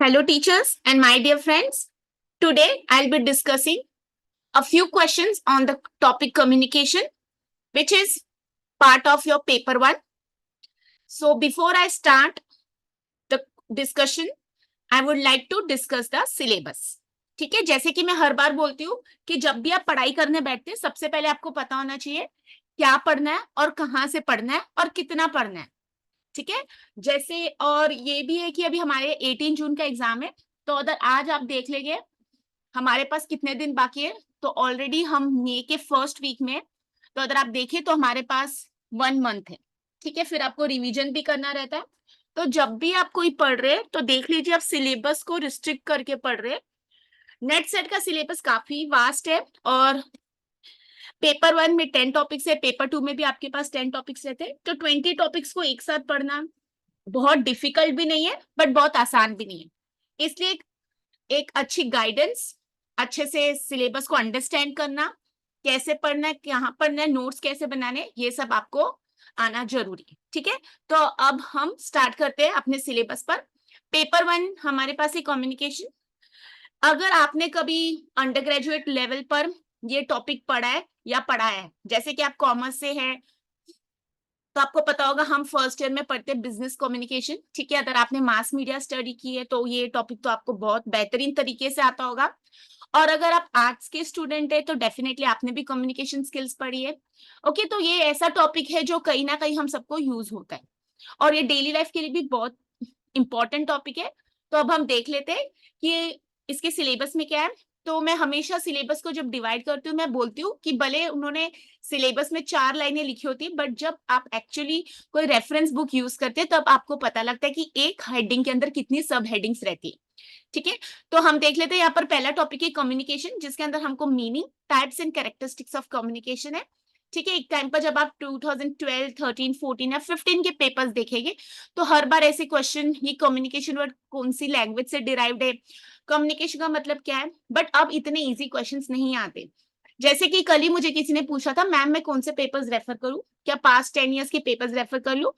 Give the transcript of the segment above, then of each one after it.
Hello, teachers and my dear friends. Today, I'll be discussing a few questions on the topic communication, which is part of your paper one. So, before I start the discussion, I would like to discuss the syllabus. ठीक है, जैसे कि मैं हर बार बोलती हूँ कि जब भी आप पढ़ाई करने बैठते हैं, सबसे पहले आपको पता होना चाहिए क्या पढ़ना है और कहाँ से पढ़ना है और कितना पढ़ना है. ठीक है, जैसे और ये भी है कि अभी हमारे 18 जून का एग्जाम है, तो अगर आज आप देख लेंगे हमारे पास कितने दिन बाकी है, तो ऑलरेडी हम मई के फर्स्ट वीक में, तो अगर आप देखें तो हमारे पास 1 मंथ है. ठीक है, फिर आपको रिवीजन भी करना रहता है. तो जब भी आप कोई पढ़ रहे तो देख लीजिए आप सिलेबस को रिस्ट्रिक्ट करके पढ़ रहे. नेट सेट का सिलेबस काफी वास्ट है और पेपर 1 में 10 टॉपिक्स है, पेपर 2 में भी आपके पास 10 टॉपिक्स रहते हैं, तो 20 टॉपिक्स को एक साथ पढ़ना बहुत डिफिकल्ट भी नहीं है बट बहुत आसान भी नहीं है. इसलिए एक अच्छी गाइडेंस, अच्छे से सिलेबस को अंडरस्टैंड करना, कैसे पढ़ना है, कहाँ पढ़ना है, नोट्स कैसे बनाने, ये सब आपको आना जरूरी है. ठीक है, तो अब हम स्टार्ट करते हैं अपने सिलेबस पर. पेपर 1 हमारे पास है कम्युनिकेशन. अगर आपने कभी अंडर ग्रेजुएट लेवल पर ये टॉपिक पढ़ा है या पढ़ाया है, जैसे कि आप कॉमर्स से हैं तो आपको पता होगा हम फर्स्ट ईयर में पढ़ते हैं बिजनेस कम्युनिकेशन. ठीक है, अगर आपने मास मीडिया स्टडी की है तो ये टॉपिक तो आपको बहुत बेहतरीन तरीके से आता होगा. और अगर आप आर्ट्स के स्टूडेंट है तो डेफिनेटली आपने भी कम्युनिकेशन स्किल्स पढ़ी है. ओके, तो ये ऐसा टॉपिक है जो कहीं ना कहीं हम सबको यूज होता है और ये डेली लाइफ के लिए भी बहुत इंपॉर्टेंट टॉपिक है. तो अब हम देख लेते हैं कि इसके सिलेबस में क्या है. तो मैं हमेशा सिलेबस को जब डिवाइड करती हूँ मैं बोलती हूँ कि भले उन्होंने सिलेबस में 4 लाइनें लिखी होती है बट जब आप एक्चुअली कोई रेफरेंस बुक यूज करते हैं तब आपको पता लगता है कि एक हेडिंग के अंदर कितनी सब हेडिंग्स रहती है. ठीक है, तो हम देख लेते हैं. यहाँ पर पहला टॉपिक है कम्युनिकेशन, जिसके अंदर हमको meaning, types and characteristics of communication है. ठीक है, एक टाइम पर जब आप 2012, 13, 14 या 15 के पेपर्स देखेंगे तो हर बार ऐसे क्वेश्चन, ये कम्युनिकेशन वर्ड कौन सी लैंग्वेज से डिराइव्ड है, कम्युनिकेशन का मतलब क्या है, बट अब इतने इजी क्वेश्चंस नहीं आते. जैसे कि कल ही मुझे किसी ने पूछा था, मैम मैं कौन से पेपर्स रेफर करूं, क्या पास्ट 10 ईयर्स के पेपर्स रेफर कर लूं.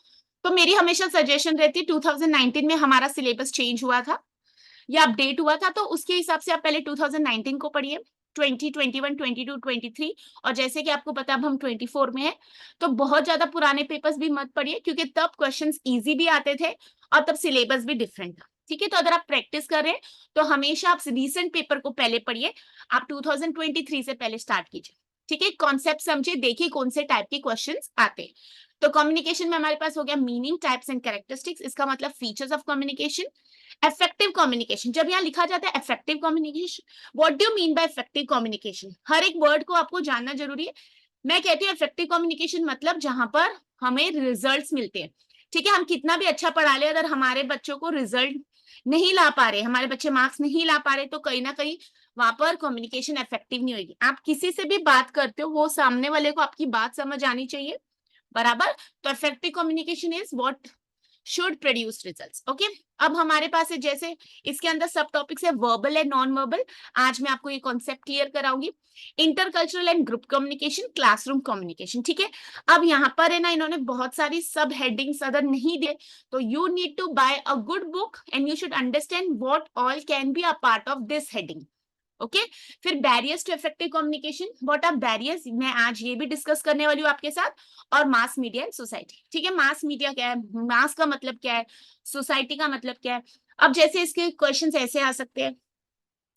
तो मेरी हमेशा सजेशन रहती है 2019 में हमारा सिलेबस चेंज हुआ था या अपडेट हुआ था, तो उसके हिसाब से आप पहले 2019 को पढ़िए, 20, 21, 22, 23. और जैसे कि आपको पता है अब हम 24 में है, तो बहुत ज्यादा पुराने पेपर्स भी मत पढ़िए क्योंकि तब क्वेश्चंस इजी भी आते थे और तब सिलेबस भी डिफरेंट था. ठीक है, तो अगर आप प्रैक्टिस कर रहे हैं तो हमेशा आप रिसेंट पेपर को पहले पढ़िए, आप 2023 से पहले स्टार्ट कीजिए. ठीक है, कॉन्सेप्ट समझिए, देखिए कौन से टाइप के क्वेश्चंस आते हैं. तो कम्युनिकेशन में हमारे पास हो गया मीनिंग, टाइप्स एंड कैरेक्टरिस्टिक्स, इसका मतलब features of communication. Effective communication, जब यहाँ लिखा जाता है effective communication, what do you mean by effective communication, हर एक वर्ड को आपको जानना जरूरी है. मैं कहती हूँ इफेक्टिव कम्युनिकेशन मतलब जहां पर हमें रिजल्ट्स मिलते हैं. ठीक है, हम कितना भी अच्छा पढ़ा ले, अगर हमारे बच्चों को रिजल्ट नहीं ला पा रहे, हमारे बच्चे मार्क्स नहीं ला पा रहे, तो कहीं ना कहीं वहां पर कम्युनिकेशन इफेक्टिव नहीं होगी. आप किसी से भी बात करते हो वो सामने वाले को आपकी बात समझ आनी चाहिए, बराबर. तो effective communication is what should produce results. Okay, अब हमारे पास है जैसे इसके अंदर सब टॉपिक्स है वर्बल एंड नॉन वर्बल. आज मैं आपको ये कॉन्सेप्ट क्लियर कराऊंगी. Intercultural and group communication, classroom communication. ठीक है, अब यहाँ पर है ना, इन्होंने बहुत सारी सब हेडिंग्स अगर नहीं दे तो you need to buy a good book and you should understand what all can be a part of this heading. Okay, फिर barriers to effective communication, what are barriers, मैं आज ये भी डिस्कस करने वाली हूँ आपके साथ. और मास मीडिया एंड सोसाइटी. ठीक है, मास मीडिया क्या है, मास का मतलब क्या है, सोसाइटी का मतलब क्या है. अब जैसे इसके क्वेश्चंस ऐसे आ सकते हैं,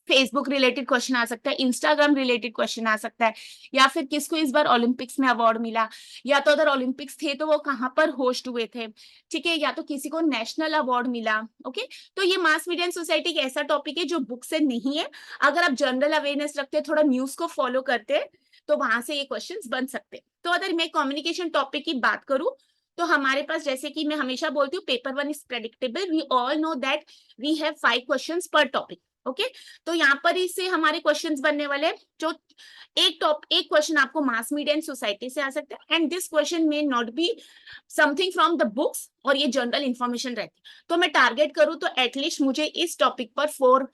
फेसबुक रिलेटेड क्वेश्चन आ सकता है, इंस्टाग्राम रिलेटेड क्वेश्चन आ सकता है, या फिर किसको इस बार ओलंपिक्स में अवार्ड मिला, या तो अगर ओलंपिक्स थे तो वो कहाँ पर होस्ट हुए थे. ठीक है, या तो किसी को नेशनल अवार्ड मिला. ओके, तो ये मास मीडिया एंड सोसाइटी एक ऐसा टॉपिक है जो बुक से नहीं है. अगर आप जनरल अवेयरनेस रखते हैं, थोड़ा न्यूज को फॉलो करते हैं, तो वहां से ये क्वेश्चन बन सकते हैं. तो अगर मैं कम्युनिकेशन टॉपिक की बात करूं तो हमारे पास, जैसे कि मैं हमेशा बोलती हूँ, paper 1 is predictable, we all know that we have 5 questions per topic. Okay, तो यहाँ पर इससे हमारे क्वेश्चंस बनने वाले, जो एक क्वेश्चन आपको मास मीडिया एंड सोसाइटी से आ सकता है, and this question may not be something from the books, और ये जनरल इंफॉर्मेशन रहती है. तो मैं टारगेट करूँ तो एटलीस्ट मुझे इस टॉपिक पर 4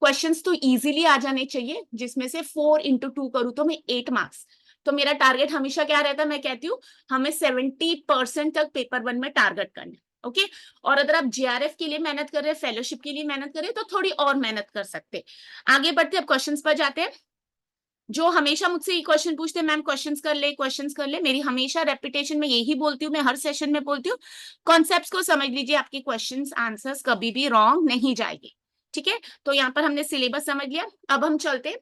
क्वेश्चंस तो इजीली आ जाने चाहिए, जिसमें से 4 into 2 करूँ तो मैं 8 मार्क्स. तो मेरा टारगेट हमेशा क्या रहता है, मैं कहती हूँ हमें 70% तक पेपर 1 में टारगेट करना. ओके और अगर आप जेआरएफ के लिए मेहनत कर रहे हैं, फेलोशिप के लिए मेहनत कर रहे हैं, तो थोड़ी और मेहनत कर सकते हैं। आगे बढ़ते अब क्वेश्चंस पर जाते हैं। जो हमेशा मुझसे ये क्वेश्चन पूछते हैं, मैम क्वेश्चंस कर ले, मेरी हमेशा रेपिटेशन में यही बोलती हूँ, मैं हर सेशन में बोलती हूँ, कॉन्सेप्ट्स को समझ लीजिए, आपके क्वेश्चंस आंसर्स कभी भी रॉन्ग नहीं जाएंगे। ठीक है, तो यहाँ पर हमने सिलेबस समझ लिया। अब हम चलते,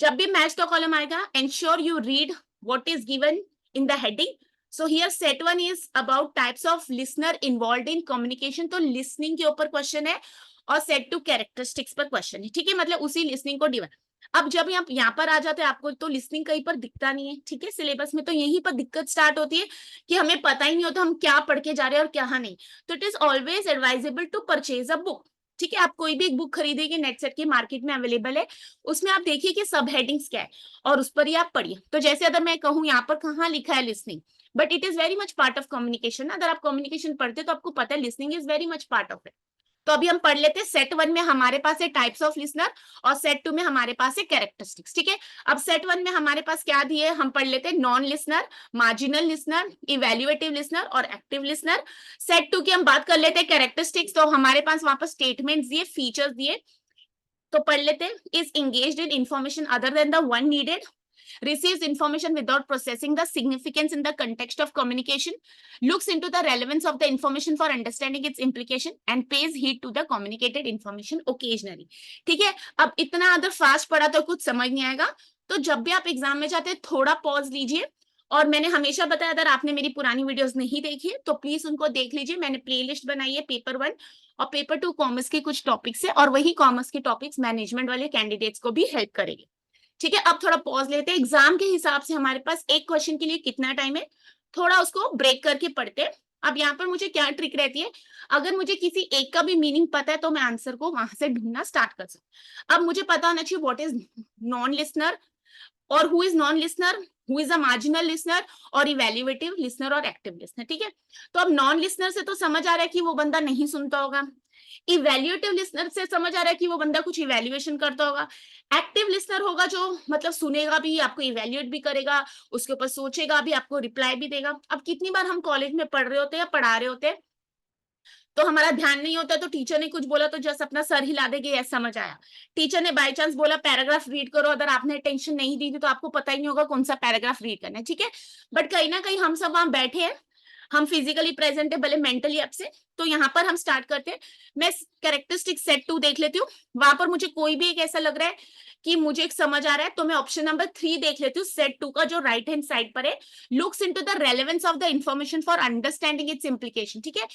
जब भी मैच द कॉलम आएगा, ensure you read what is given in the heading. So here set one is about types of listener involve in communication, तो लिसनिंग के ऊपर क्वेश्चन है, और सेट टू कैरेक्टरिस्टिक्स पर क्वेश्चन है। ठीक है, मतलब उसी लिसनिंग को डिवाइड। अब जब आप यहाँ पर आ जाते हैं, आपको तो लिसनिंग कहीं पर दिखता नहीं है। ठीक है, सिलेबस में तो यहीं पर दिक्कत स्टार्ट होती है कि हमें पता ही नहीं होता हम क्या पढ़ के जा रहे हैं और क्या नहीं। तो it is always advisable to purchase a book. ठीक है, आप कोई भी एक बुक खरीदेंगे, नेट सेट की मार्केट में अवेलेबल है, उसमें आप देखिए कि सब हेडिंग्स क्या है और उस पर ही आप पढ़िए। तो जैसे अगर मैं कहूँ यहाँ पर कहाँ लिखा है listening, but it is very much part of communication. अगर आप कम्युनिकेशन पढ़ते तो आपको पता है listening is very much part of it. तो अभी हम पढ़ लेते हैं, सेट वन में हमारे पास है टाइप्स ऑफ लिसनर, और सेट टू में हमारे पास है कैरेक्टरिस्टिक्स। ठीक है, अब सेट वन में हमारे पास क्या दिए, हम पढ़ लेते हैं non listener, marginal listener, evaluative listener और एक्टिव लिसनर। सेट टू की हम बात कर लेते हैं कैरेक्टरिस्टिक्स, तो हमारे पास वहां पर स्टेटमेंट्स दिए, फीचर्स दिए, तो पढ़ लेते हैं। Is engaged in information other than the one needed, receives information without processing the significance in the context of communication, looks into the relevance of the information for understanding its implication, and pays heed to the communicated information occasionally। ठीक है, अब इतना अगर fast पढ़ा तो कुछ समझ नहीं आएगा, तो जब भी आप एग्जाम में जाते हैं थोड़ा पॉज लीजिए। और मैंने हमेशा बताया, अगर आपने मेरी पुरानी वीडियोस नहीं देखी है तो प्लीज उनको देख लीजिए। मैंने प्लेलिस्ट बनाई है पेपर वन और पेपर टू कॉमर्स के कुछ टॉपिक्स है, और वही कॉमर्स के टॉपिक्स मैनेजमेंट वाले कैंडिडेट्स को भी हेल्प करेंगे। ठीक है, अब थोड़ा पॉज लेते हैं। एग्जाम के हिसाब से हमारे पास एक क्वेश्चन के लिए कितना टाइम है, थोड़ा उसको ब्रेक करके पढ़ते हैं। अब यहाँ पर मुझे क्या ट्रिक रहती है, अगर मुझे किसी एक का भी मीनिंग पता है तो मैं आंसर को वहां से ढूंढना स्टार्ट कर सकती हूँ। अब मुझे पता होना चाहिए व्हाट इज नॉन लिसनर, और who is non listener, who is a marginal listener, और इवेल्युएटिव लिसनर और एक्टिव लिसनर। ठीक है, तो अब नॉन लिसनर से तो समझ आ रहा है कि वो बंदा नहीं सुनता होगा, इवेल्युएटिव लिसनर से समझ आ रहा है कि वो बंदा कुछ इवेल्युएशन करता होगा, एक्टिव लिसनर होगा जो मतलब सुनेगा भी, आपको इवेल्युएट भी करेगा, उसके ऊपर सोचेगा भी, आपको रिप्लाई भी देगा। अब कितनी बार हम कॉलेज में पढ़ रहे होते हैं या पढ़ा रहे होते हैं, तो हमारा ध्यान नहीं होता, तो टीचर ने कुछ बोला तो जस्ट अपना सर हिला देंगे, यस समझ आया। टीचर ने बाय चांस बोला पैराग्राफ रीड करो, अगर आपने टेंशन नहीं दी थी तो आपको पता ही नहीं होगा कौन सा पैराग्राफ रीड करना है। ठीक है, बट कहीं ना कहीं हम सब वहां बैठे हैं, हम फिजिकली प्रेजेंट है भले मेंटली एब्सेंट। तो यहाँ पर हम स्टार्ट करते हैं। मैं कैरेक्टरिस्टिक सेट टू देख लेती हूँ, वहां पर मुझे कोई भी एक ऐसा लग रहा है कि मुझे एक समझ आ रहा है, तो मैं ऑप्शन नंबर 3 देख लेती हूँ सेट टू का, जो राइट हैंड साइड पर है, looks into the relevance of the information for understanding its implication. ठीक है,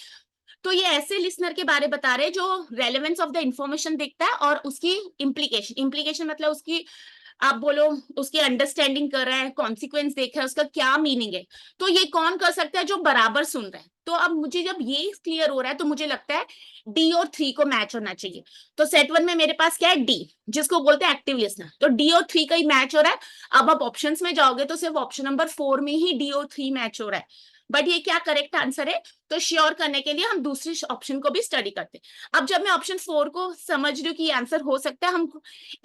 तो ये ऐसे लिसनर के बारे बता रहे हैं जो रेलेवेंस ऑफ द इंफॉर्मेशन देखता है और उसकी इम्प्लीकेशन, इम्प्लीकेशन मतलब उसकी, आप बोलो उसकी अंडरस्टैंडिंग कर रहा है, कॉन्सिक्वेंस देख रहा है, उसका क्या मीनिंग है। तो ये कौन कर सकता है, जो बराबर सुन रहा है। तो अब मुझे जब ये क्लियर हो रहा है तो मुझे लगता है डी और 3 को मैच होना चाहिए। तो सेट वन में मेरे पास क्या है, डी, जिसको बोलते हैं एक्टिव लिसनर, तो डी और 3 का ही मैच हो रहा है। अब आप ऑप्शंस में जाओगे तो सिर्फ ऑप्शन नंबर 4 में ही डी और 3 मैच हो रहा है, बट ये क्या करेक्ट आंसर है। तो श्योर करने के लिए हम दूसरे ऑप्शन को भी स्टडी करते हैं। अब जब मैं ऑप्शन 4 को समझ रही हूँ कि आंसर हो सकता है, हम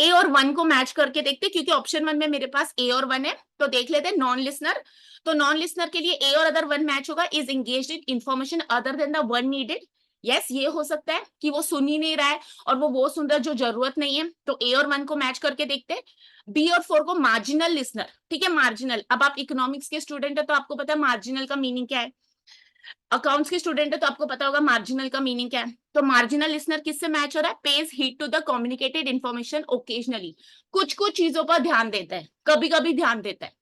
ए और 1 को मैच करके देखते हैं, क्योंकि ऑप्शन 1 में मेरे पास ए और 1 है। तो देख लेते हैं नॉन लिसनर, तो नॉन लिसनर के लिए ए और अदर 1 मैच होगा, is engaged in information other than the one needed. Yes, ये हो सकता है कि वो सुन ही नहीं रहा है और वो सुन रहा है जो जरूरत नहीं है, तो ए और 1 को मैच करके देखते हैं। बी और 4 को मार्जिनल लिसनर। ठीक है, मार्जिनल, अब आप इकोनॉमिक्स के स्टूडेंट है तो आपको पता है मार्जिनल का मीनिंग क्या है, अकाउंट्स के स्टूडेंट है तो आपको पता होगा मार्जिनल का मीनिंग क्या है। तो मार्जिनल लिसनर किससे मैच हो रहा है, pays heed to the communicated information occasionally, कुछ कुछ चीजों पर ध्यान देता है, कभी कभी ध्यान देता है।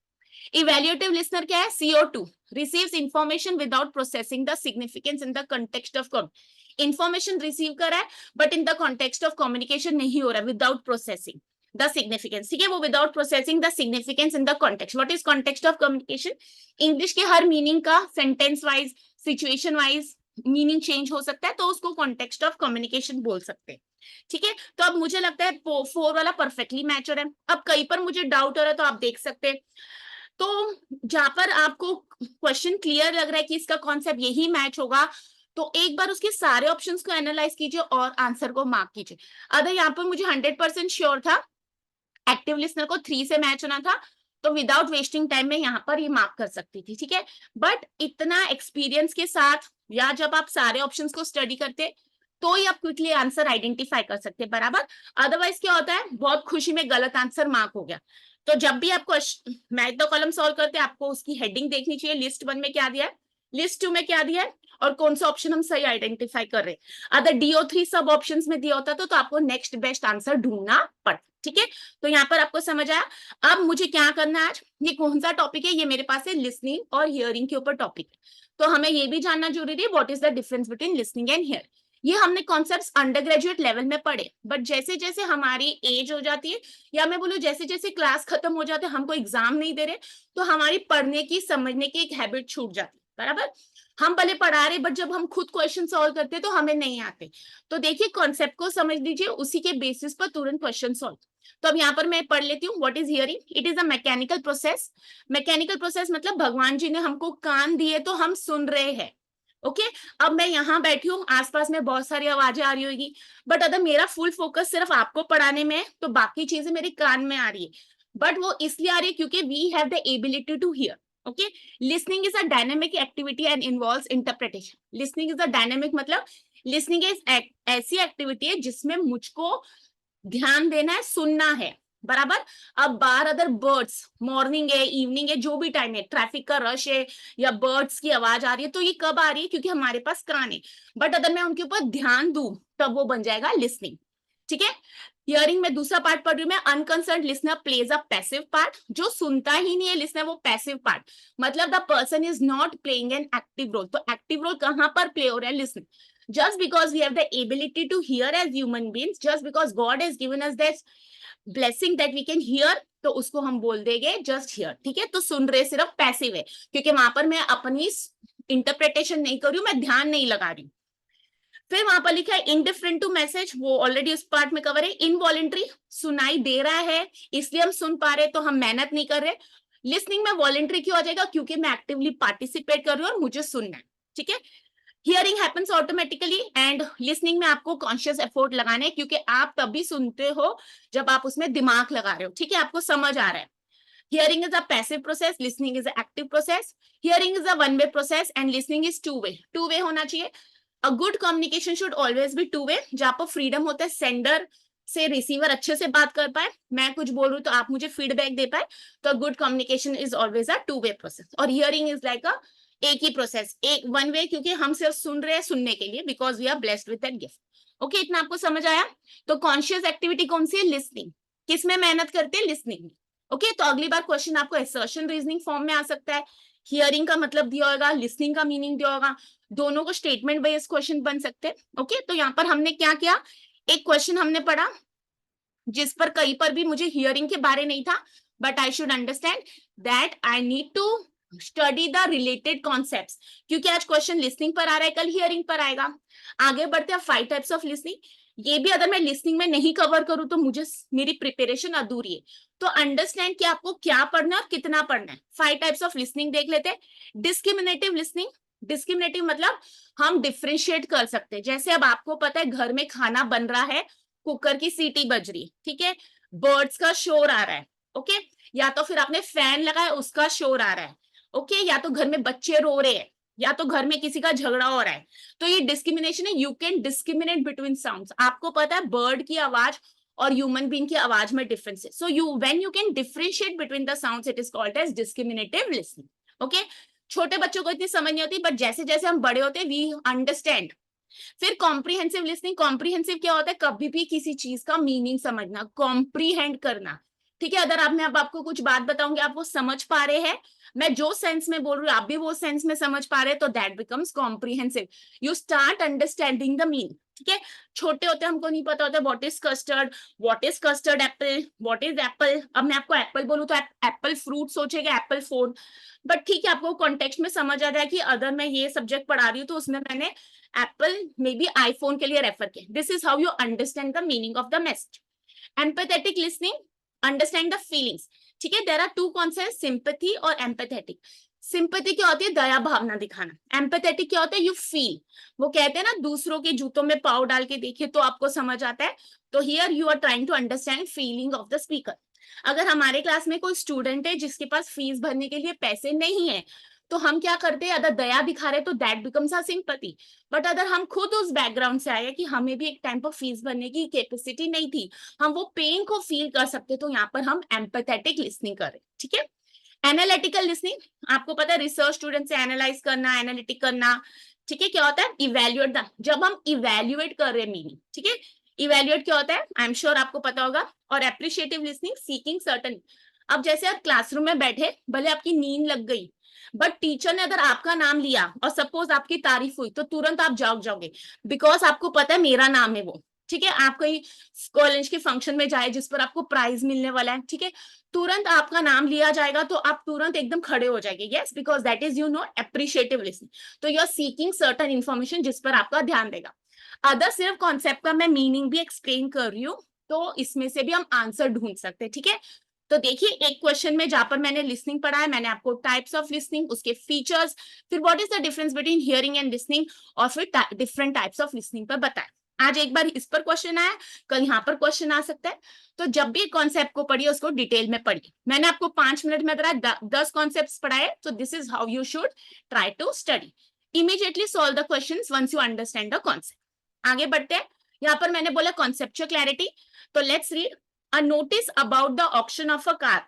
इवेल्युएटिव लिसनर क्या है, CO2, receives information without processing the significance in the context of information receive कर रहा है but in the context of communication नहीं हो रहा है, विदाउट प्रोसेसिंग द सिग्निफिकेंस। ठीक है, वो without processing the significance in the context. What is context of communication, English के हर मीनिंग का sentence wise, situation wise meaning change हो सकता है, तो उसको कॉन्टेक्स्ट ऑफ कम्युनिकेशन बोल सकते हैं। ठीक है, तो अब मुझे लगता है 4 वाला परफेक्टली मैच हो रहा है। अब कहीं पर मुझे डाउट हो रहा है तो आप देख सकते हैं, तो जहां पर आपको क्वेश्चन क्लियर लग रहा है कि इसका कॉन्सेप्ट यही मैच होगा, तो एक बार उसके सारे ऑप्शंस को एनालाइज कीजिए और आंसर को मार्क कीजिए। अगर यहाँ पर मुझे 100% श्योर था एक्टिव लिसनर को 3 से मैच होना था, तो विदाउट वेस्टिंग टाइम में यहाँ पर ये मार्क कर सकती थी। ठीक है, बट इतना एक्सपीरियंस के साथ या जब आप सारे ऑप्शंस को स्टडी करते तो ही आप क्विकली आंसर आइडेंटिफाई कर सकते हैं, बराबर। अदरवाइज क्या होता है, बहुत खुशी में गलत आंसर मार्क हो गया। तो जब भी आपको मैथ द कॉलम सॉल्व करते हैं, आपको उसकी हेडिंग देखनी चाहिए, लिस्ट 1 में क्या दिया है, लिस्ट 2 में क्या दिया है, और कौन सा ऑप्शन हम सही आइडेंटिफाई कर रहे हैं। अगर DO3 सब ऑप्शंस में दिया होता तो आपको नेक्स्ट बेस्ट आंसर ढूंढना पड़ता। ठीक है, तो यहाँ पर आपको समझ आया। अब मुझे क्या करना है आज, ये कौन सा टॉपिक है, ये मेरे पास है लिसनिंग और हियरिंग के ऊपर टॉपिक। तो हमें ये भी जानना जरूरी है, what is the difference between listening and here. ये हमने कॉन्सेप्ट्स अंडर ग्रेजुएट लेवल में पढ़े, बट जैसे जैसे हमारी एज हो जाती है, या मैं बोलूं जैसे जैसे क्लास खत्म हो जाते हैं, हमको एग्जाम नहीं दे रहे, तो हमारी पढ़ने की समझने की एक हैबिट छूट जाती है, बराबर। हम भले पढ़ा रहे, बट जब हम खुद क्वेश्चन सॉल्व करते हैं तो हमें नहीं आते। तो देखिए कॉन्सेप्ट को समझ लीजिए, उसी के बेसिस पर तुरंत क्वेश्चन सॉल्व। तो अब यहाँ पर मैं पढ़ लेती हूँ, what is hearing. It is a mechanical process. Mechanical process मतलब भगवान जी ने हमको कान दिए तो हम सुन रहे हैं। ओके, अब मैं यहाँ बैठी हूँ, आसपास में बहुत सारी आवाजें आ रही होगी, बट अगर मेरा फुल फोकस सिर्फ आपको पढ़ाने में है तो बाकी चीजें मेरे कान में आ रही है, बट वो इसलिए आ रही है क्योंकि we have the ability to hear. Okay, listening is a dynamic activity and involves interpretation. Listening is a dynamic मतलब लिसनिंग इज ऐसी एक्टिविटी है जिसमें मुझको ध्यान देना है, सुनना है, बराबर। अब बाहर अदर बर्ड्स, मॉर्निंग है, इवनिंग है, जो भी टाइम है, ट्रैफिक का रश है या बर्ड्स की आवाज आ रही है, तो ये कब आ रही है, क्योंकि हमारे पास कान है। बट अगर मैं उनके ऊपर ध्यान दूं तब वो बन जाएगा लिसनिंग। ठीक है, हियरिंग में दूसरा पार्ट पढ़ रही हूँ मैं, unconcerned listener plays a passive part. जो सुनता ही नहीं है लिसनर, वो पैसिव पार्ट, मतलब the person is not playing an active role. तो एक्टिव रोल कहां पर प्ले हो रहा है, listening. Just because we have the ability to hear as human beings, just because God has given us that blessing that we can hear, तो उसको हम बोल देंगे जस्ट हियर। ठीक है, तो सुन रहे सिर्फ पैसिव है, क्योंकि वहां पर मैं अपनी इंटरप्रिटेशन नहीं कर रही हूँ, मैं ध्यान नहीं लगा रही हूँ। फिर वहां पर लिखा है इनडिफरेंट टू मैसेज, वो ऑलरेडी उस पार्ट में कवर है। इनवॉलेंट्री, सुनाई दे रहा है इसलिए हम सुन पा रहे, तो हम मेहनत नहीं कर रहे। लिसनिंग में वॉलेंट्री क्यों आ जाएगा, क्योंकि मैं एक्टिवली पार्टिसिपेट कर रही हूँ और मुझे सुनना है। ठीक है, hearing happens automatically, and listening में आपको कॉन्शियस एफर्ट लगाने हैं, क्योंकि आप तभी सुनते हो जब आप उसमें दिमाग लगा रहे हो। ठीक है, आपको समझ आ रहा है। Hearing is a passive process, listening is a active process. Hearing is a one way process and listening is two way. Two way होना चाहिए। A good communication should always be two way, जहां पर freedom होता है sender से receiver अच्छे से बात कर पाए, मैं कुछ बोल रही हूँ तो आप मुझे फीडबैक दे पाए। तो good communication is always a two way process. और हियरिंग इज लाइक अ एक ही प्रोसेस, एक वन वे, क्योंकि हम सिर्फ सुन रहे हैं सुनने के लिए, because we are blessed with that gift. Okay, इतना आपको समझ आया। तो कॉन्शियस एक्टिविटी कौन सी है, लिसनिंग। किस में मेहनत करते हैं, लिसनिंग में। ओके, तो अगली बार क्वेश्चन आपको असर्शन रीजनिंग फॉर्म में आ सकता है। हियरिंग का मतलब दिया होगा, लिसनिंग का मीनिंग दिया होगा, दोनों को स्टेटमेंट बेस्ड क्वेश्चन बन सकते हैं। ओके, तो यहाँ पर हमने क्या किया, एक क्वेश्चन हमने पढ़ा जिस पर कहीं पर भी मुझे हियरिंग के बारे नहीं था, but I should understand that I need to study the related concepts, क्योंकि आज क्वेश्चन लिसनिंग पर आ रहा है, कल हियरिंग पर आएगा। आगे बढ़ते हैं, 5 टाइप्स ऑफ लिसनिंग। ये भी अगर मैं लिसनिंग में नहीं कवर करूं तो मुझे मेरी प्रिपरेशन अधूरी है। तो अंडरस्टैंड कि आपको क्या पढ़ना है और कितना पढ़ना है। 5 टाइप्स ऑफ लिसनिंग देख लेते हैं। Discriminative listening. डिस्क्रिमिनेटिव मतलब हम डिफ्रेंशिएट कर सकते हैं। जैसे अब आपको पता है घर में खाना बन रहा है, कुकर की सीटी बज रही, ठीक है, बर्ड्स का शोर आ रहा है, ओके, या तो फिर आपने फैन लगाया उसका शोर आ रहा है, ओके, या तो घर में बच्चे रो रहे हैं, या तो घर में किसी का झगड़ा हो रहा है। तो ये डिस्क्रिमिनेशन है, you can discriminate between sounds. आपको पता है बर्ड की आवाज और ह्यूमन बीइंग की आवाज में डिफरेंस है। So you when you can differentiate between the sounds, it is called as discriminative listening. Okay, छोटे बच्चों को इतनी समझ नहीं होती, बट जैसे जैसे हम बड़े होते हैं वी अंडरस्टैंड। फिर कॉम्प्रीहेंसिव लिसनिंग। कॉम्प्रीहेंसिव क्या होता है, कभी भी किसी चीज का मीनिंग समझना, कॉम्प्रीहेंड करना। ठीक है, अगर अब आपको कुछ बात बताऊंगी, आप वो समझ पा रहे हैं, मैं जो सेंस में बोल रही हूँ आप भी वो सेंस में समझ पा रहे हैं, तो that becomes comprehensive. You start understanding the meaning. ठीक है, छोटे होते हमको नहीं पता होता what is custard, what is custard Apple, what is Apple. अब मैं आपको एप्पल बोलूं तो एप्पल फ्रूट सोचेगा, एप्पल फोन। बट ठीक है, आपको कॉन्टेक्स्ट में समझ आ जाए कि अगर मैं ये सब्जेक्ट पढ़ा रही हूँ तो उसमें मैंने एप्पल मे बी आईफोन के लिए रेफर किया। This is how you understand the meaning of the message. Empathetic listening, understand the feelings. ठीक है, there are two concept, sympathy और एम्पैथेटिक। सिंपैथी क्या होती है, दया भावना दिखाना। एम्पैथेटिक क्या होता है, यू फील। वो कहते हैं ना दूसरों के जूतों में पाव डाल के देखिए तो आपको समझ आता है। तो here you are trying to understand feeling of the speaker. अगर हमारे क्लास में कोई स्टूडेंट है जिसके पास फीस भरने के लिए पैसे नहीं है, तो हम क्या करते हैं, अगर दया दिखा रहे तो that becomes a sympathy. But अगर हम खुद उस बैकग्राउंड से आए कि हमें भी एक टाइम पर फीस भरने की कैपेसिटी नहीं थी, हम वो पेन को फील कर सकते, तो यहाँ पर हम एम्पैथेटिक लिसनिंग करें। ठीक है। एनालिटिकल लिसनिंग, आपको पता है रिसर्च स्टूडेंट से एनालाइज करना, एनालिटिक करना। ठीक है, क्या होता है, इवेल्युएट द, जब हम इवेल्युएट कर रहे हैं मीनिंग। ठीक है, इवेल्युएट क्या होता है, आई एम श्योर आपको पता होगा। और एप्रिशिएटिव लिसनिंग, सीकिंग सर्टन। अब जैसे आप क्लासरूम में बैठे, भले आपकी नींद लग गई, बट टीचर ने अगर आपका नाम लिया और सपोज आपकी तारीफ हुई, तो तुरंत आप जाग जाओगे, बिकॉज आपको पता है मेरा नाम है वो। ठीक है, आप कहीं कॉलेज के फंक्शन में जाए जिस पर आपको प्राइज मिलने वाला है, ठीक है, तुरंत आपका नाम लिया जाएगा तो आप तुरंत एकदम खड़े हो जाएंगे। Yes, because that is appreciative listening. तो you are seeking certain information जिस पर आपका ध्यान देगा। अदर सिर्फ कॉन्सेप्ट का मैं मीनिंग भी एक्सप्लेन कर रही हूँ, तो इसमें से भी हम आंसर ढूंढ सकते हैं। ठीक है, तो देखिए एक क्वेश्चन में जहां पर मैंने लिसनिंग पढ़ा है, मैंने आपको टाइप्स ऑफ लिसनिंग, उसके फीचर्स, फिर what is the difference between hearing and listening, और फिर डिफरेंट टाइप्स ऑफ लिसनिंग पर बताया। आज एक बार इस पर क्वेश्चन आया, कल यहाँ पर क्वेश्चन आ सकता है। तो जब भी कॉन्सेप्ट को पढ़िए उसको डिटेल में पढ़िए। मैंने आपको 5 मिनट में बताया 10 कॉन्सेप्ट्स पढ़ाए, तो this is how you should try to study. Immediately solve the questions once you understand the concept. आगे बढ़ते हैं। यहाँ पर मैंने बोला कॉन्सेप्चुअल क्लैरिटी, तो let's read a notice about the auction of a car.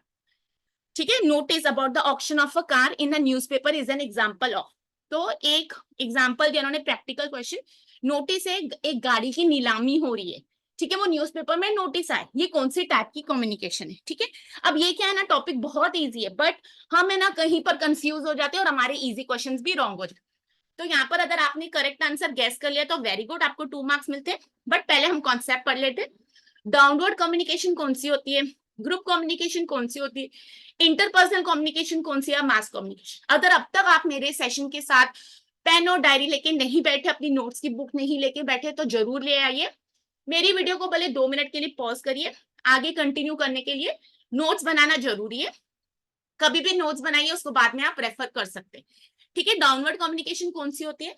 ठीक है, notice about the auction of a car in a newspaper is an example of. तो एक एग्जांपल दिया उन्होंने, प्रैक्टिकल क्वेश्चन। नोटिस है, एक गाड़ी की नीलामी हो रही है। ठीक है, वो न्यूज़पेपर में नोटिस आए, ये कौन सी टाइप की कम्युनिकेशन है। ठीक है, अब ये क्या है ना, टॉपिक बहुत इजी है, बट हम है ना कहीं पर कंफ्यूज हो जाते हैं और हमारे इजी क्वेश्चंस भी रॉन्ग हो जाते हैं। तो यहाँ पर अगर आपने करेक्ट आंसर गैस कर लिया तो वेरी गुड, आपको 2 मार्क्स मिलते हैं। बट पहले हम कॉन्सेप्ट पढ़ लेते हैं। डाउनवर्ड कम्युनिकेशन कौन सी होती है, ग्रुप कम्युनिकेशन कौन सी होती है, इंटरपर्सनल कम्युनिकेशन कौन सी है, मास कम्युनिकेशन। अगर अब तक आप मेरे सेशन के साथ पेन और डायरी लेके नहीं बैठे, अपनी नोट्स की बुक नहीं लेके बैठे, तो जरूर ले आइए। मेरी वीडियो को भले 2 मिनट के लिए पॉज करिए, आगे कंटिन्यू करने के लिए नोट्स बनाना जरूरी है। कभी भी नोट्स बनाइए, उसको बाद में आप रेफर कर सकते हैं। ठीक है, डाउनवर्ड कम्युनिकेशन कौन सी होती है,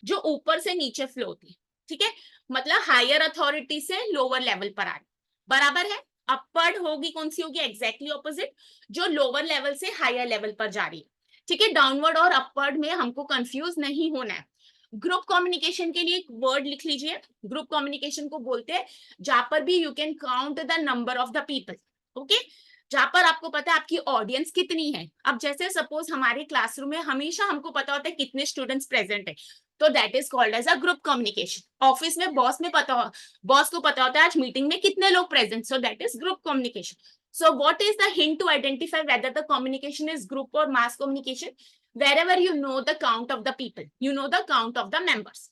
जो ऊपर से नीचे फ्लो होती है। ठीक है, मतलब हायर अथॉरिटी से लोअर लेवल पर आ रही, बराबर है। अपवर्ड होगी कौन सी होगी, एग्जैक्टली ऑपोजिट, जो लोअर लेवल से हायर लेवल पर जा रही है। ठीक है, डाउनवर्ड और अपवर्ड में हमको कंफ्यूज नहीं होना है। ग्रुप कम्युनिकेशन के लिए एक वर्ड लिख लीजिए, ग्रुप कम्युनिकेशन को बोलते हैं जहां पर भी you can count the number of the people. Okay, जहां पर आपको पता है आपकी ऑडियंस कितनी है। अब जैसे सपोज हमारे क्लासरूम में हमेशा हमको पता होता है कितने स्टूडेंट्स प्रेजेंट है, तो that is called as a group communication. Office में बॉस में पता हो, बॉस को पता होता है आज मीटिंग में कितने लोग present, so that is group communication. So what is the hint to identify whether the communication is group or mass communication? Wherever you know the count of the people, you know the count of the members.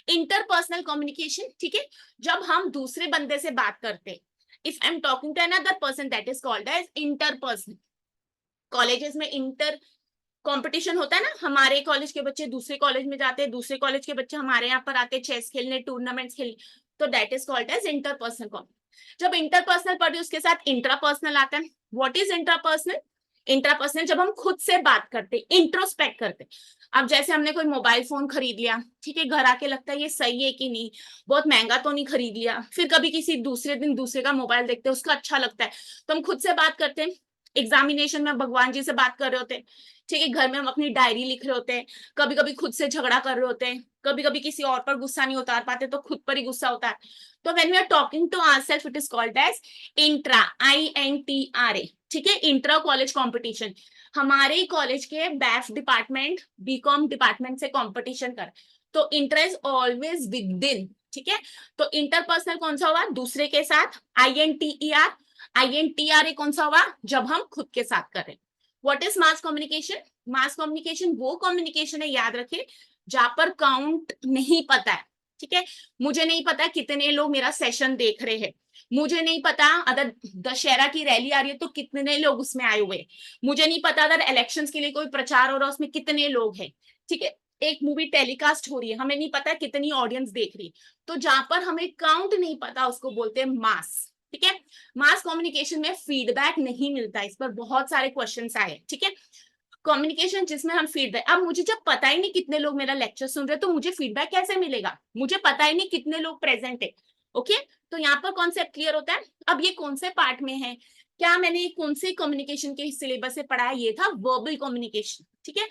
Interpersonal communication, ठीक है, जब हम दूसरे बंदे से बात करते हैं, if I'm talking to another person, that is called as interpersonal. Colleges में इंटर कंपटीशन होता है ना, हमारे कॉलेज के बच्चे दूसरे कॉलेज में जाते हैं, दूसरे कॉलेज के बच्चे हमारे यहाँ पर आते हैं चेस खेलने, टूर्नामेंट्स खेलने, तो that is called as interpersonal competition. जब इंटरपर्सनल पढ़े उसके साथ इंट्रापर्सनल आता है। व्हाट इज इंट्रापर्सनल, इंट्रापर्सनल जब हम खुद से बात करते, इंट्रोस्पेक्ट करते। अब जैसे हमने कोई मोबाइल फोन खरीद लिया, ठीक है, घर आके लगता है ये सही है कि नहीं, बहुत महंगा तो नहीं खरीद लिया, फिर कभी किसी दूसरे दिन दूसरे का मोबाइल देखते हैं, उसका अच्छा लगता है, तो हम खुद से बात करते हैं। एग्जामिनेशन में भगवान जी से बात कर रहे होते हैं, ठीक है, घर में हम अपनी डायरी लिख रहे होते हैं, कभी कभी खुद से झगड़ा कर रहे होते हैं, कभी कभी किसी और पर गुस्सा नहीं उतार पाते तो खुद पर ही गुस्सा होता है। तो when we are talking to ourself it is called as intra, INTRA। ठीक है, इंट्रा कॉलेज कंपटीशन, हमारे ही कॉलेज के बैफ डिपार्टमेंट, बीकॉम डिपार्टमेंट से कंपटीशन कर, तो intra is always with in. ठीक है, तो इंटरपर्सनल कौन सा हुआ, दूसरे के साथ, INTRA कौन सा हुआ, जब हम खुद के साथ करें। What is mass communication, mass communication वो कम्युनिकेशन है, याद रखे, जहां पर काउंट नहीं पता है। ठीक है, मुझे नहीं पता कितने लोग मेरा सेशन देख रहे हैं, मुझे नहीं पता अगर दशहरा की रैली आ रही है तो कितने लोग उसमें आए हुए हैं, मुझे नहीं पता अगर इलेक्शंस के लिए कोई प्रचार हो रहा है उसमें कितने लोग हैं। ठीक है, एक मूवी टेलीकास्ट हो रही है, हमें नहीं पता कितनी ऑडियंस देख रही है, तो जहां पर हमें काउंट नहीं पता उसको बोलते हैं मास। ठीक है, मास कम्युनिकेशन में फीडबैक नहीं मिलता, इस पर बहुत सारे क्वेश्चंस आए। ठीक है, कम्युनिकेशन जिसमें हम फीडबैक, अब मुझे जब पता ही नहीं कितने लोग मेरा लेक्चर सुन रहे तो मुझे फीडबैक कैसे मिलेगा, मुझे पता ही नहीं कितने लोग प्रेजेंट है। ओके, तो यहाँ पर कॉन्सेप्ट क्लियर होता है। अब ये कौन से पार्ट में है, क्या मैंने कौन से कम्युनिकेशन के सिलेबस से पढ़ा है, ये था वर्बल कम्युनिकेशन। ठीक है,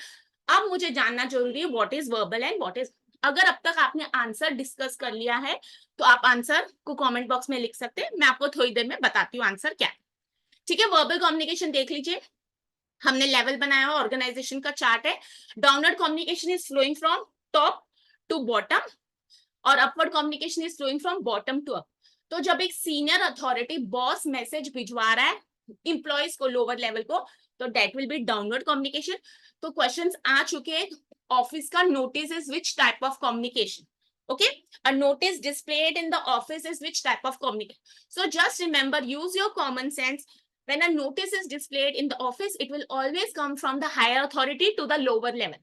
अब मुझे जानना जरूरी है what is verbal and what is, अगर अब तक आपने आंसर डिस्कस कर लिया है तो आप आंसर को कमेंट बॉक्स में लिख सकते हैं, मैं आपको थोड़ी देर में बताती हूँ आंसर क्या है। ठीक है, वर्बल कम्युनिकेशन देख लीजिए, हमने लेवल बनाया हुआ, ऑर्गेनाइजेशन का चार्ट है। Downward communication is flowing from top to bottom और upward communication is flowing from bottom to up. तो जब एक सीनियर अथॉरिटी बॉस मैसेज भिजवा रहा है इंप्लॉइज को, लोअर लेवल को, तो that will be downward communication. तो क्वेश्चंस आ चुके हैं ऑफिस का, notice is which type of communication, okay, a notice displayed in the office is which type of communication. So just remember, use your common sense. When a notice is displayed in the office, it will always come from the higher authority to the lower level.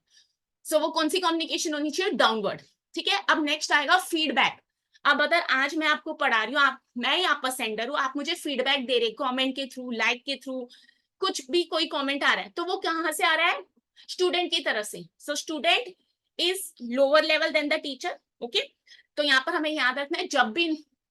So वो कौन सी communication होनी चाहिए, downward. ठीक है, अब next आएगा feedback. अब अगर आज मैं आपको पढ़ा रही हूँ, आप, मैं यहाँ पर सेंडर हूँ, आप मुझे फीडबैक दे रहे, कमेंट के थ्रू, लाइक के थ्रू, कुछ भी कोई कमेंट आ रहा है, तो वो कहाँ से आ रहा है, स्टूडेंट की तरफ से। सो student is lower level than the teacher, okay. तो यहाँ पर हमें याद रखना है, जब भी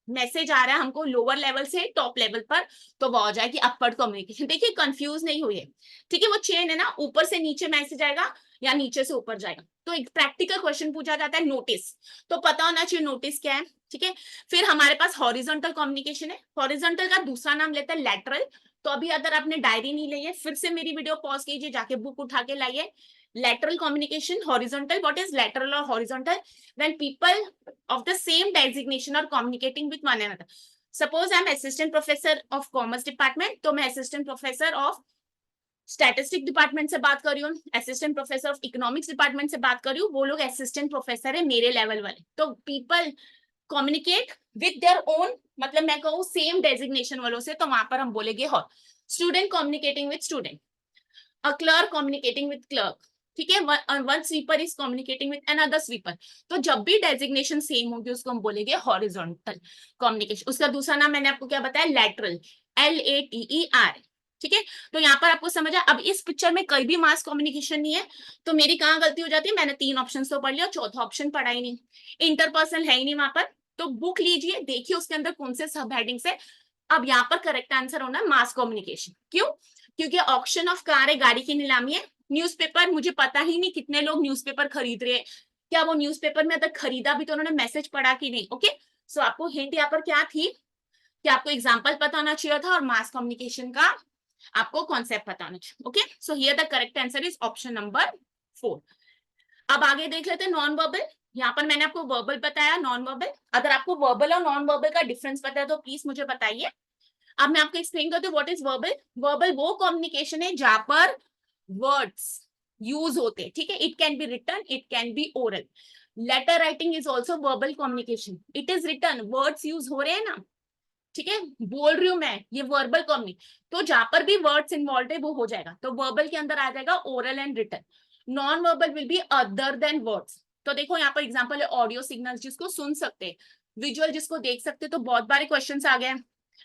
मैसेज आ रहा है हमको लोअर लेवल से टॉप लेवल पर, तो वो हो जाएगी अपवर्ड कम्युनिकेशन। देखिए कंफ्यूज नहीं हुई है, ठीक है, वो चेन है ना, ऊपर से नीचे मैसेज आएगा या नीचे से ऊपर जाएगा। तो एक प्रैक्टिकल क्वेश्चन पूछा जाता है नोटिस, तो पता होना चाहिए नोटिस क्या है। ठीक है, फिर हमारे पास हॉरिजॉन्टल कम्युनिकेशन है, हॉरिजॉन्टल का दूसरा नाम लेता है लैटरल। तो अभी अगर आपने डायरी नहीं ली है, फिर से मेरी वीडियो पॉज कीजिए, जाके बुक उठा के लाइए। lateral communication, horizontal, what is lateral or horizontal? When people of the same designation are communicating with one another. Suppose I'm assistant professor of commerce department, तो मैं assistant professor of statistic department से बात कर रही हूँ, assistant professor of economics department से बात कर रही हूँ, वो लोग असिस्टेंट प्रोफेसर है मेरे लेवल वाले। तो people communicate with their own, मतलब मैं कहूँ सेम डेजिग्नेशन वालों से, तो वहां पर हम बोलेंगे hall. Student communicating with student, a clerk communicating with clerk, ठीक है, one sweeper is communicating with another sweeper. तो जब भी डेजिग्नेशन सेम होगी उसको हम बोलेंगे हॉरिजॉन्टल कम्युनिकेशन। उसका दूसरा नाम मैंने आपको क्या बताया, लैटरल, LATER। ठीक है, तो यहाँ पर आपको समझ आया। अब इस पिक्चर में कहीं भी मास कम्युनिकेशन नहीं है, तो मेरी कहाँ गलती हो जाती है, मैंने 3 ऑप्शन तो पढ़ लिया, चौथा ऑप्शन पढ़ा ही नहीं, इंटरपर्सनल है ही नहीं वहां पर। तो बुक लीजिए, देखिए उसके अंदर कौन से सब हेडिंग्स है। अब यहाँ पर करेक्ट आंसर होना है मास कम्युनिकेशन। क्यों, क्योंकि ऑक्शन ऑफ कार है, गाड़ी की नीलामी है। न्यूज़पेपर, मुझे पता ही नहीं कितने लोग न्यूज़पेपर खरीद रहे हैं, क्या वो न्यूज़पेपर में अगर खरीदा भी तो उन्होंने मैसेज पढ़ा कि नहीं। ओके, सो आपको हिंट यहाँ पर क्या थी कि आपको एग्जाम्पल पता होना चाहिए था और मास कम्युनिकेशन का आपको कॉन्सेप्ट पता होना चाहिए। Okay, so here the correct answer is option number 4। अब आगे देख लेते हैं नॉन वर्बल। यहाँ पर मैंने आपको वर्बल बताया, नॉन वर्बल। अगर आपको वर्बल और नॉन वर्बल का डिफरेंस पता है तो प्लीज मुझे बताइए। अब मैं आपको एक्सप्लेन करती हूँ व्हाट इज वर्बल। वर्बल वो कम्युनिकेशन है जहां पर वर्ड्स यूज होते हैं, ठीक है, it can be written, it can be oral. Letter writing is also verbal communication, it is written, words use हो रहे हैं ना, ठीक है, बोल रही हूं मैं, ये वर्बल कम्युनिकेशन। तो जहां पर भी वर्ड्स इन्वॉल्व है वो हो जाएगा, तो वर्बल के अंदर आ जाएगा oral and written. Non verbal will be other than words. तो देखो यहाँ पर एग्जांपल है ऑडियो सिग्नल जिसको सुन सकते हैं, विजुअल जिसको देख सकते हैं। तो बहुत बारे क्वेश्चंस आ गए,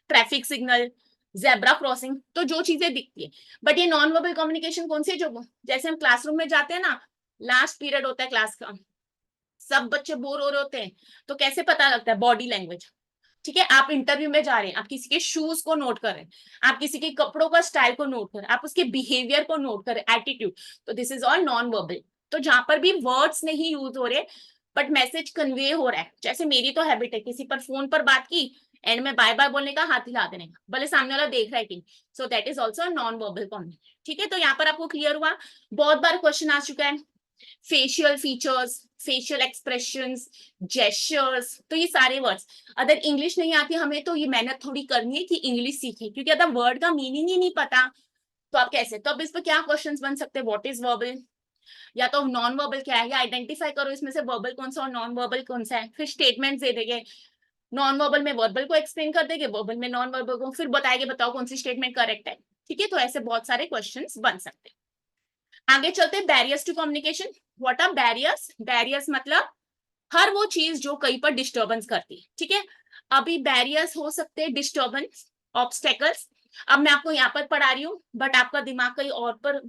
ट्रैफिक सिग्नल, जेब्रा क्रॉसिंग, तो जो चीजें दिखती है। बट ये नॉन वर्बल कम्युनिकेशन कौन सी, जो जैसे हम क्लासरूम में जाते हैं ना, लास्ट पीरियड होता है क्लास का, सब बच्चे बोर हो रहे होते हैं, तो कैसे पता लगता है, बॉडी लैंग्वेज। ठीक है, आप इंटरव्यू में जा रहे हैं, आप किसी के शूज को नोट कर रहे हैं, आप किसी के कपड़ों का स्टाइल को नोट कर रहे हैं, आप उसके बिहेवियर को नोट कर रहे हैं, एटीट्यूड, तो this is all non verbal. तो जहां पर भी वर्ड्स नहीं यूज हो रहे बट मैसेज कन्वे हो रहा है, जैसे मेरी तो हैबिट है किसी पर फोन पर बात की, एंड में बाय बाय बोलने का, हाथ हिला देने का, भले सामने वाला देख रहा है कि, so that is also non verbal communication. ठीक है, तो यहाँ पर आपको क्लियर हुआ। बहुत बार क्वेश्चन आ चुका है, facial features, facial expressions, gestures, तो ये सारे वर्ड्स, अगर इंग्लिश नहीं आती हमें तो ये मेहनत थोड़ी करनी है कि इंग्लिश सीखे, क्योंकि अगर वर्ड का मीनिंग ही नहीं पता तो आप कैसे। तो अब इस पर क्या क्वेश्चंस बन सकते हैं, व्हाट इज वर्बल, या तो नॉन वर्बल क्या है, या आइडेंटिफाई करो इसमें से वर्बल कौन सा और नॉन वर्बल कौन सा है। फिर स्टेटमेंट दे देंगे, नॉन वर्बल में वर्बल को एक्सप्लेन कर देंगे, वर्बल में नॉन वर्बल को, फिर बताएंगे बताओ कौन सी स्टेटमेंट करेक्ट है। ठीक है, तो ऐसे बहुत सारे क्वेश्चंस बन सकते हैं। आगे चलते हैं barriers to communication. What are barriers, barriers मतलब हर वो चीज जो कहीं पर डिस्टर्बेंस करती है। ठीक है, अभी बैरियर्स हो सकते हैं डिस्टर्बेंस, ऑब्स्टेकल्स। अब मैं आपको यहाँ पर पढ़ा रही हूँ बट आपका दिमाग कहीं और पर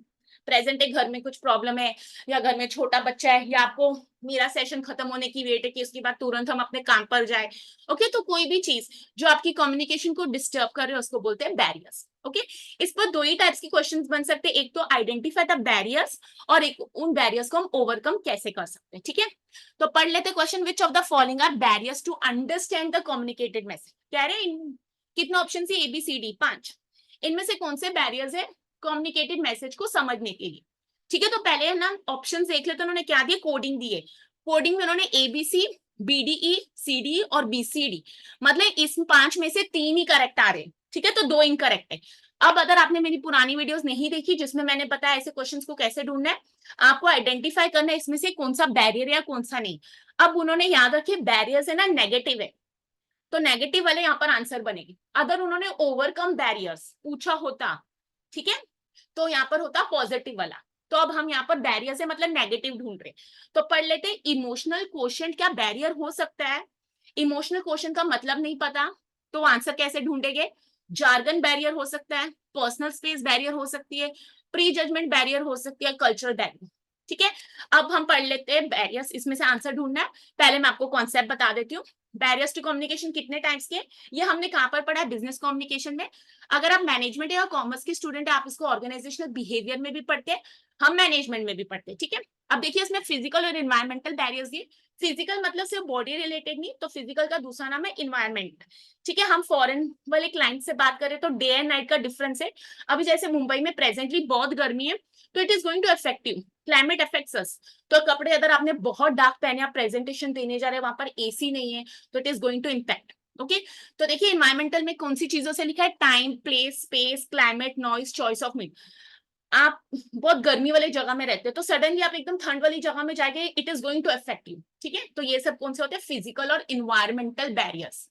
प्रेजेंट है, घर में कुछ प्रॉब्लम है, या घर में छोटा बच्चा है, या आपको मेरा सेशन खत्म होने की वेट है कि उसके बाद तुरंत हम अपने काम पर जाए। ओके, तो कोई भी चीज जो आपकी कम्युनिकेशन को डिस्टर्ब कर रहे हो उसको बोलते हैं बैरियर्स। ओके, इस पर दो ही टाइप्स के क्वेश्चंस बन सकते हैं, एक तो आइडेंटिफाई द बैरियर्स और एक उन बैरियर्स को हम ओवरकम कैसे कर सकते हैं। ठीक है, तो पढ़ लेते question, which of the following are barriers to understand the communicated message. कह रहे हैं कितने ऑप्शन है, ABCD 5, इनमें से कौन से बैरियर्स है कम्युनिकेटेड मैसेज को समझने के लिए। ठीक है, तो पहले ना ऑप्शन देख लेते, उन्होंने क्या दिए, कोडिंग दिए। कोडिंग में उन्होंने ABC, BDE, CDE और BCD, मतलब इस 5 में से 3 ही करेक्ट आ रहे। ठीक है, तो 2 इनकरेक्ट है। अब अगर आपने मेरी पुरानी वीडियोस नहीं देखी जिसमें मैंने बताया ऐसे क्वेश्चंस को कैसे ढूंढना है, आपको आइडेंटिफाई करना है इसमें से कौन सा बैरियर है या कौन सा नहीं। अब उन्होंने याद रखे बैरियर्स है ना नेगेटिव है, तो नेगेटिव वाले यहाँ पर आंसर बनेगी। अगर उन्होंने ओवरकम बैरियर्स पूछा होता, ठीक है, तो यहाँ पर होता पॉजिटिव वाला। तो अब हम यहाँ पर बैरियर से मतलब नेगेटिव ढूंढ रहे। तो पढ़ लेते, इमोशनल क्वोशंट क्या बैरियर हो सकता है। इमोशनल क्वोशंट का मतलब नहीं पता तो आंसर कैसे ढूंढेंगे। जार्गन बैरियर हो सकता है, पर्सनल स्पेस बैरियर हो सकती है, प्री जजमेंट बैरियर हो सकती है, कल्चरल बैरियर। ठीक है, अब हम पढ़ लेते हैं बैरियर्स, इसमें से आंसर ढूंढना है। पहले मैं आपको कॉन्सेप्ट बता देती हूँ। बैरियर्स टू कम्युनिकेशन कितने टाइप्स के, ये हमने कहां पर पढ़ा है, बिजनेस कम्युनिकेशन में। अगर आप मैनेजमेंट या कॉमर्स के स्टूडेंट है आप इसको ऑर्गेनाइजेशनल बिहेवियर में भी पढ़ते हैं, हम मैनेजमेंट में भी पढ़ते हैं। ठीक है, अब देखिए इसमें फिजिकल और इन्वायरमेंटल बैरियर्स दिए। फिजिकल मतलब सिर्फ बॉडी रिलेटेड नहीं, तो फिजिकल का दूसरा नाम है इन्वायरमेंट। ठीक है, हम फॉरेन वाले क्लाइंट से बात करें तो डे एंड नाइट का डिफरेंस है। अभी जैसे मुंबई में प्रेजेंटली बहुत गर्मी है, तो it is going to affect you, climate affects us. तो कपड़े अगर आपने बहुत डार्क पहने, आप प्रेजेंटेशन देने जा रहे हैं, वहां पर AC नहीं है, तो it is going to impact. Okay, तो देखिए इन्वायरमेंटल में कौन सी चीजों से लिखा है, time, place, space, climate, noise, choice of mean. आप बहुत गर्मी वाली जगह में रहते हैं तो सडनली आप एकदम ठंड वाली जगह में जाएंगे, it is going to affect you. ठीक है, तो ये सब कौन से होते हैं, फिजिकल और इन्वायरमेंटल बैरियर्स।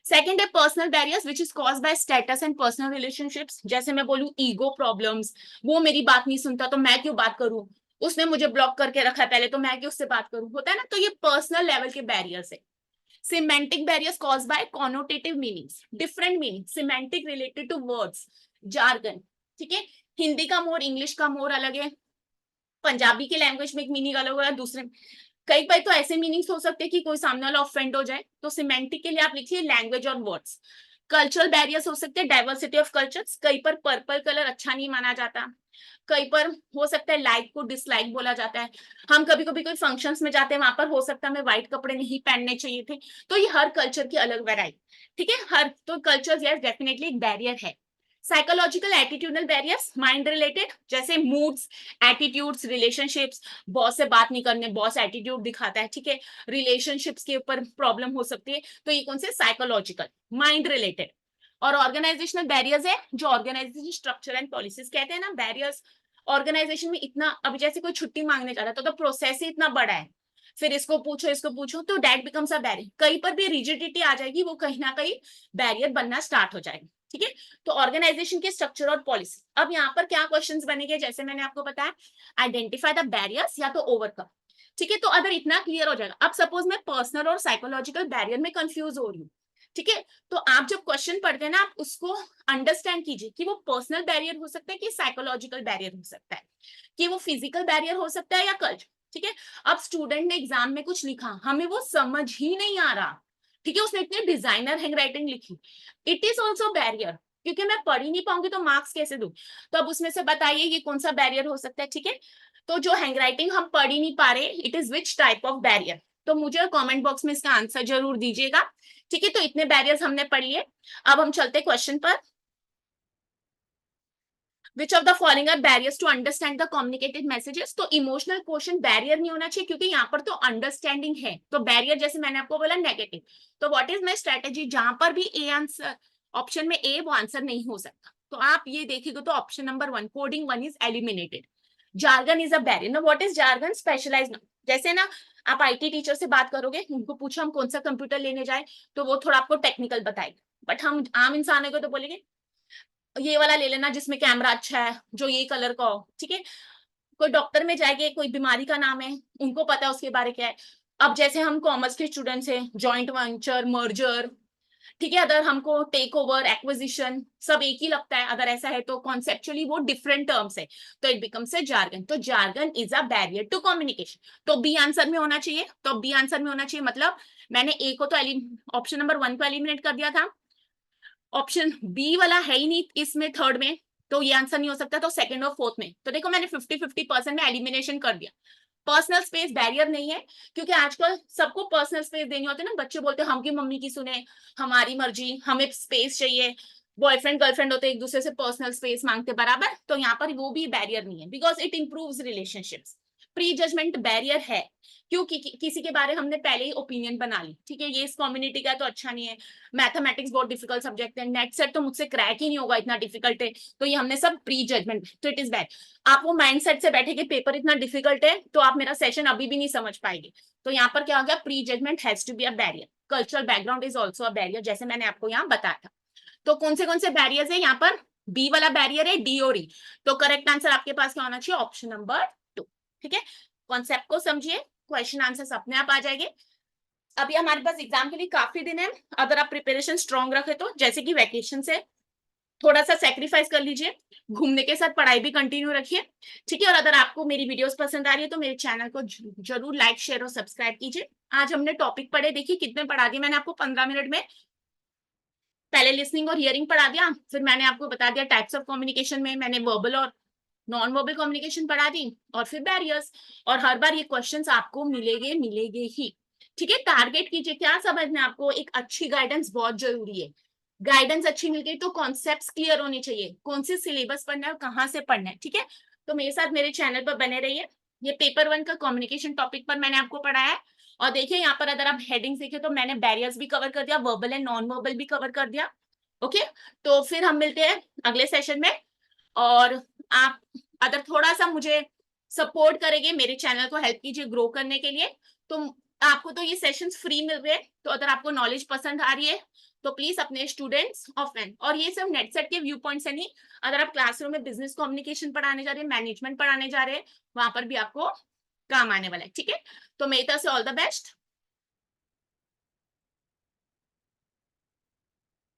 सेकंड है personal barriers which is caused by status and personal relationships. जैसे मैं बोलूं ईगो प्रॉब्लम्स, वो मेरी बात नहीं सुनता तो मैं क्यों बात करूं, उसने मुझे ब्लॉक करके रखा है पहले तो मैं क्यों उससे बात करूं, होता है ना, तो ये पर्सनल लेवल के बैरियर्स है। Semantic barriers caused by connotative meanings, different meaning, semantic related to words, jargon. ठीक है, हिंदी का मोर इंग्लिश का मोर अलग है, पंजाबी की लैंग्वेज में एक मीनिंग अलग होगा, दूसरे कई बार तो ऐसे मीनिंग्स हो सकते हैं कि कोई सामने वाला ऑफेंड हो जाए, तो सिमेंटिक के लिए आप लिखिए लैंग्वेज और वर्ड्स। कल्चरल बैरियर्स हो सकते हैं, डाइवर्सिटी ऑफ कल्चर्स, कहीं पर पर्पल कलर अच्छा नहीं माना जाता, कहीं पर हो सकता है लाइक को डिसलाइक बोला जाता है। हम कभी कभी कोई फंक्शंस में जाते हैं, वहां पर हो सकता है हमें व्हाइट कपड़े नहीं पहनने चाहिए थे। तो ये हर कल्चर की अलग वैरायटी। ठीक है, हर तो कल्चर यस डेफिनेटली एक बैरियर है। Psychological attitudinal barriers mind related, जैसे मूड्स, एटीट्यूड्स, रिलेशनशिप्स, बॉस से बात नहीं करने, बॉस एटीट्यूड दिखाता है। ठीक है, रिलेशनशिप्स के ऊपर प्रॉब्लम हो सकती है, तो ये कौन से साइकोलॉजिकल माइंड रिलेटेड। और ऑर्गेनाइजेशनल बैरियर्स है जो ऑर्गेनाइजेशन स्ट्रक्चर एंड पॉलिसीज कहते हैं ना बैरियर्स। ऑर्गेनाइजेशन में इतना, अभी जैसे कोई छुट्टी मांगने जा रहा है तो प्रोसेस ही इतना बड़ा है, फिर इसको पूछो तो दैट बिकम्स अ बैरियर। कहीं पर भी रिजिडिटी आ जाएगी, वो कहीं ना कहीं बैरियर बनना स्टार्ट हो जाएगा। ठीक है, तो ऑर्गेनाइजेशन के स्ट्रक्चर और पॉलिसी। अब यहाँ पर क्या क्वेश्चंस बनेंगे, जैसे मैंने आपको बताया, आइडेंटिफाई द बैरियर्स या तो ओवरकम। ठीक है, तो अगर इतना क्लियर हो जाएगा, अब सपोज मैं पर्सनल और साइकोलॉजिकल बैरियर में कंफ्यूज हो रही हूँ। ठीक है, तो आप जब क्वेश्चन पढ़ते हैं ना, आप उसको अंडरस्टैंड कीजिए कि वो पर्सनल बैरियर हो सकता है कि साइकोलॉजिकल बैरियर हो सकता है, कि वो फिजिकल बैरियर हो सकता है या कल्चर। ठीक है, अब स्टूडेंट ने एग्जाम में कुछ लिखा, हमें वो समझ ही नहीं आ रहा, ठीक है, उसने इतनी डिजाइनर हैंडराइटिंग लिखी, इट इज ऑल्सो बैरियर, क्योंकि मैं पढ़ ही नहीं पाऊंगी तो मार्क्स कैसे दूं। तो अब उसमें से बताइए ये कौन सा बैरियर हो सकता है। ठीक है, तो जो हैंडराइटिंग हम पढ़ ही नहीं पा रहे, it is which type of barrier, तो मुझे कमेंट बॉक्स में इसका आंसर जरूर दीजिएगा। ठीक है, तो इतने बैरियर्स हमने पढ़ लिए। अब हम चलते क्वेश्चन पर। Which of the following are barriers to understand the communicated messages. तो इमोशनल क्वेश्चन बैरियर नहीं होना चाहिए, क्योंकि यहाँ पर तो अंडरस्टैंडिंग है, तो बैरियर जैसे मैंने आपको बोला नेगेटिव। तो व्हाट इज माय स्ट्रेटेजी, जहां पर भी ए आंसर, ऑप्शन में ए वो आंसर नहीं हो सकता, तो आप ये देखिएगा तो option number 1 coding 1 is eliminated. Jargon is a barrier. ना व्हाट इज जार्गन, स्पेशलाइज्ड। जैसे ना आप IT टीचर से बात करोगे, उनको पूछो हम कौन सा कंप्यूटर लेने जाए, तो वो थोड़ा आपको टेक्निकल बताएगा, बट हम आम इंसान को तो बोलेंगे ये वाला ले लेना जिसमें कैमरा अच्छा है, जो ये कलर का हो। ठीक है, कोई डॉक्टर में जाएंगे, कोई बीमारी का नाम है, उनको पता है उसके बारे क्या है। अब जैसे हम कॉमर्स के स्टूडेंट्स हैं, जॉइंट वेंचर, मर्जर, ठीक है, अगर हमको टेक ओवर, एक्विजिशन सब एक ही लगता है, अगर ऐसा है तो कॉन्सेप्चुअली वो डिफरेंट टर्म्स है, तो इट बिकम्स ए जार्गन। तो jargon is a barrier to communication. तो बी आंसर में होना चाहिए, तो बी आंसर में होना चाहिए, मतलब मैंने ए को तो ऑप्शन नंबर 1 को एलिमिनेट कर दिया था, ऑप्शन बी वाला है ही नहीं इसमें थर्ड में, तो ये आंसर नहीं हो सकता, तो सेकंड और फोर्थ में। तो देखो मैंने 50-50% में एलिमिनेशन कर दिया। पर्सनल स्पेस बैरियर नहीं है, क्योंकि आजकल सबको पर्सनल स्पेस देनी होती है ना, बच्चे बोलते हैं हम की मम्मी की सुने, हमारी मर्जी, हमें स्पेस चाहिए। बॉयफ्रेंड गर्लफ्रेंड होते एक दूसरे से पर्सनल स्पेस मांगते बराबर, तो यहाँ पर वो भी बैरियर नहीं है, because it improves relationships. Prejudgement barrier है, क्योंकि किसी के बारे हमने पहले ही ओपिनियन बना ली, ठीक है, ये इस कम्युनिटी का तो अच्छा नहीं है, मैथमेटिक्स बहुत डिफिकल्ट सब्जेक्ट है, नेट सेट तो मुझसे क्रैक ही नहीं होगा, इतना डिफिकल्ट है, तो ये हमने सब प्री जजमेंट, तो इट इज बैड। आप वो माइंडसेट से बैठे कि पेपर इतना डिफिकल्ट है तो आप मेरा सेशन अभी भी नहीं समझ पाएंगे, तो यहाँ पर क्या हो गया, prejudgement has to be a barrier. Cultural background is also a barrier, जैसे मैंने आपको यहाँ बताया था। तो कौन से बैरियर्स है यहाँ पर, बी वाला बैरियर है, डी और ई। तो करेक्ट आंसर आपके पास क्या होना चाहिए, ऑप्शन नंबर 2। ठीक है, कॉन्सेप्ट को समझिए, क्वेश्चन आंसर अपने आप आ जाएंगे। अभी हमारे पास एग्जाम के लिए काफी दिन है, अगर आप प्रिपरेशन स्ट्रॉन्ग रखे तो, जैसे कि वैकेशन से थोड़ा सा सेक्रीफाइस कर लीजिए, घूमने के साथ पढ़ाई भी कंटिन्यू रखिए, ठीक है। और अगर आपको मेरी वीडियोस पसंद आ रही है तो मेरे चैनल को जरूर लाइक शेयर और सब्सक्राइब कीजिए। आज हमने टॉपिक पढ़े, देखिए कितने पढ़ा दिए मैंने आपको 15 मिनट में। पहले लिसनिंग और हियरिंग पढ़ा दिया, फिर मैंने आपको बता दिया टाइप्स ऑफ कम्युनिकेशन में मैंने वर्बल और नॉन वर्बल कम्युनिकेशन पढ़ा दी, और फिर बैरियर्स। और हर बार ये क्वेश्चंस आपको मिलेंगे ही, ठीक है। टारगेट कीजिए, क्या समझना है आपको, एक अच्छी गाइडेंस बहुत जरूरी है। गाइडेंस अच्छी मिल गई तो कॉन्सेप्ट्स क्लियर होने चाहिए, कौन सी सिलेबस पढ़ना है और कहाँ से पढ़ना है, ठीक है। तो मेरे साथ मेरे चैनल पर बने रहिए। ये पेपर 1 का कम्युनिकेशन टॉपिक पर मैंने आपको पढ़ाया है। और देखिए यहाँ पर अगर आप हेडिंग देखें तो मैंने बैरियर्स भी कवर कर दिया, वर्बल एंड नॉन वर्बल भी कवर कर दिया। ओके, तो फिर हम मिलते हैं अगले सेशन में। और आप अगर थोड़ा सा मुझे सपोर्ट करेंगे, मेरे चैनल को हेल्प कीजिए ग्रो करने के लिए, तो आपको तो ये सेशंस फ्री मिल रहे हैं। तो अगर आपको नॉलेज पसंद आ रही है तो प्लीज अपने स्टूडेंट्स और फ्रेंड, और ये सब नेट सेट के व्यू पॉइंट से नहीं, अगर आप क्लासरूम में बिजनेस कम्युनिकेशन पढ़ाने जा रहे हैं, मैनेजमेंट पढ़ाने जा रहे हैं, वहां पर भी आपको काम आने वाला है, ठीक है। तो मेरी तरफ से ऑल द बेस्ट।